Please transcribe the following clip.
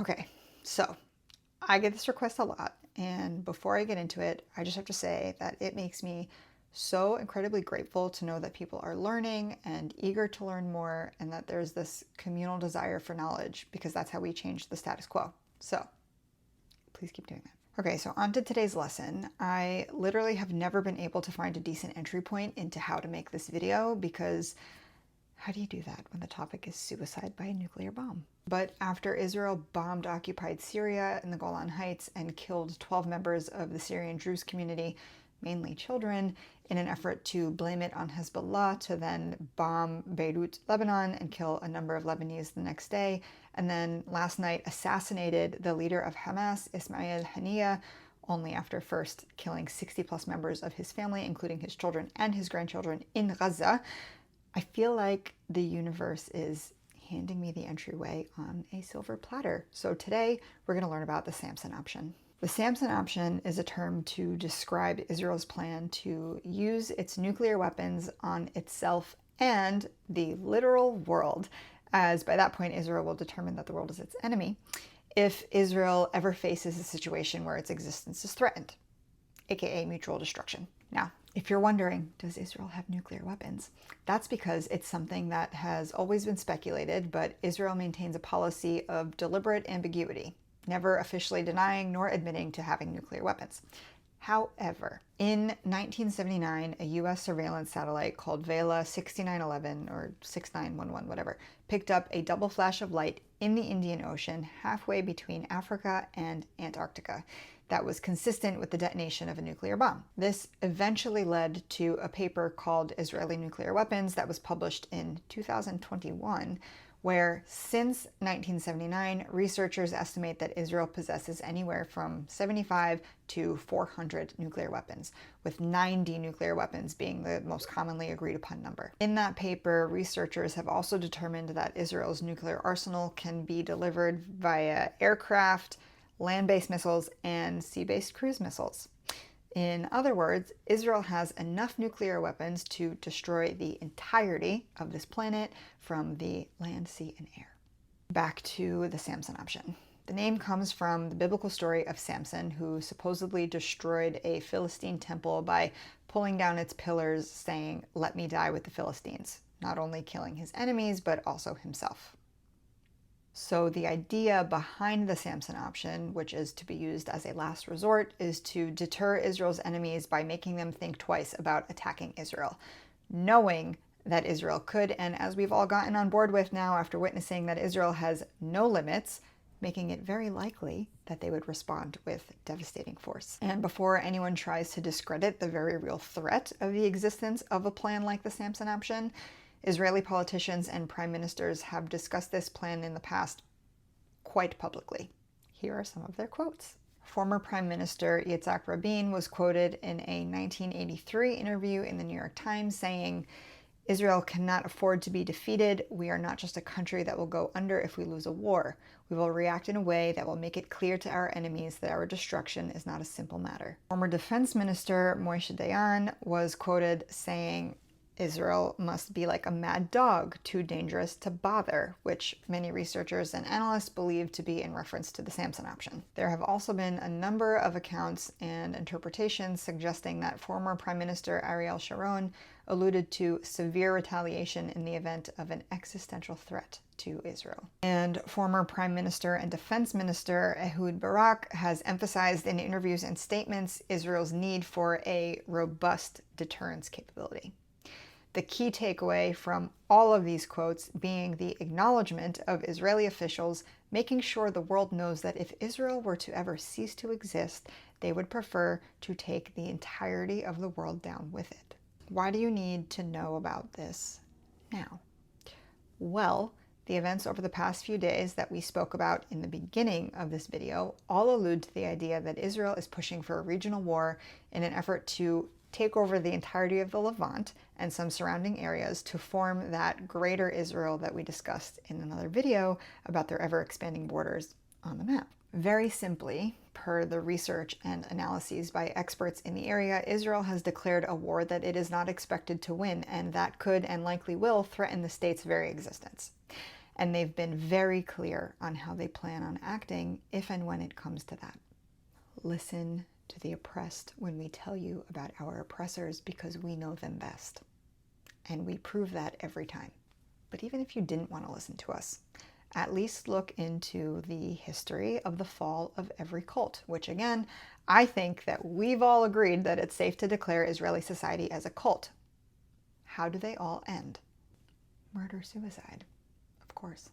Okay, so I get this request a lot, and before I get into it, I just have to say that it makes me so incredibly grateful to know that people are learning and eager to learn more, and that there's this communal desire for knowledge, because that's how we change the status quo. So please keep doing that. Okay, so on to today's lesson. I literally have never been able to find a decent entry point into how to make this video, because how do you do that when the topic is suicide by a nuclear bomb? But after Israel bombed occupied Syria and the Golan Heights and killed 12 members of the Syrian Druze community, mainly children, in an effort to blame it on Hezbollah to then bomb Beirut, Lebanon, and kill a number of Lebanese the next day, and then last night assassinated the leader of Hamas, Ismail Haniyeh, only after first killing 60 plus members of his family, including his children and his grandchildren, in Gaza, I feel like the universe is handing me the entryway on a silver platter. So today we're going to learn about the Samson option. The Samson option is a term to describe Israel's plan to use its nuclear weapons on itself and the literal world, as by that point Israel will determine that the world is its enemy, if Israel ever faces a situation where its existence is threatened, aka mutual destruction. Now, if you're wondering, does Israel have nuclear weapons? That's because it's something that has always been speculated, but Israel maintains a policy of deliberate ambiguity, never officially denying nor admitting to having nuclear weapons. However, in 1979, a US surveillance satellite called Vela 6911 or 6911, whatever, picked up a double flash of light in the Indian Ocean halfway between Africa and Antarctica that was consistent with the detonation of a nuclear bomb. This eventually led to a paper called Israeli Nuclear Weapons that was published in 2021, where since 1979, researchers estimate that Israel possesses anywhere from 75 to 400 nuclear weapons, with 90 nuclear weapons being the most commonly agreed upon number. In that paper, researchers have also determined that Israel's nuclear arsenal can be delivered via aircraft, land-based missiles, and sea-based cruise missiles. In other words, Israel has enough nuclear weapons to destroy the entirety of this planet from the land, sea, and air. Back to the Samson option. The name comes from the biblical story of Samson, who supposedly destroyed a Philistine temple by pulling down its pillars, saying, "Let me die with the Philistines," not only killing his enemies, but also himself. So the idea behind the Samson option, which is to be used as a last resort, is to deter Israel's enemies by making them think twice about attacking Israel, knowing that Israel could, and as we've all gotten on board with now after witnessing that Israel has no limits, making it very likely that they would respond with devastating force. And before anyone tries to discredit the very real threat of the existence of a plan like the Samson option, Israeli politicians and prime ministers have discussed this plan in the past quite publicly. Here are some of their quotes. Former Prime Minister Yitzhak Rabin was quoted in a 1983 interview in the New York Times saying, "Israel cannot afford to be defeated. We are not just a country that will go under if we lose a war. We will react in a way that will make it clear to our enemies that our destruction is not a simple matter." Former Defense Minister Moshe Dayan was quoted saying, "Israel must be like a mad dog, too dangerous to bother," which many researchers and analysts believe to be in reference to the Samson option. There have also been a number of accounts and interpretations suggesting that former Prime Minister Ariel Sharon alluded to severe retaliation in the event of an existential threat to Israel. And former Prime Minister and Defense Minister Ehud Barak has emphasized in interviews and statements Israel's need for a robust deterrence capability. The key takeaway from all of these quotes being the acknowledgement of Israeli officials making sure the world knows that if Israel were to ever cease to exist, they would prefer to take the entirety of the world down with it. Why do you need to know about this now? Well, the events over the past few days that we spoke about in the beginning of this video all allude to the idea that Israel is pushing for a regional war in an effort to take over the entirety of the Levant and some surrounding areas to form that greater Israel that we discussed in another video about their ever-expanding borders on the map. Very simply, per the research and analyses by experts in the area, Israel has declared a war that it is not expected to win, and that could and likely will threaten the state's very existence. And they've been very clear on how they plan on acting if and when it comes to that. Listen to the oppressed when we tell you about our oppressors because we know them best. And we prove that every time. But even if you didn't want to listen to us, at least look into the history of the fall of every cult, which again, I think that we've all agreed that it's safe to declare Israeli society as a cult. How do they all end? Murder-suicide, of course.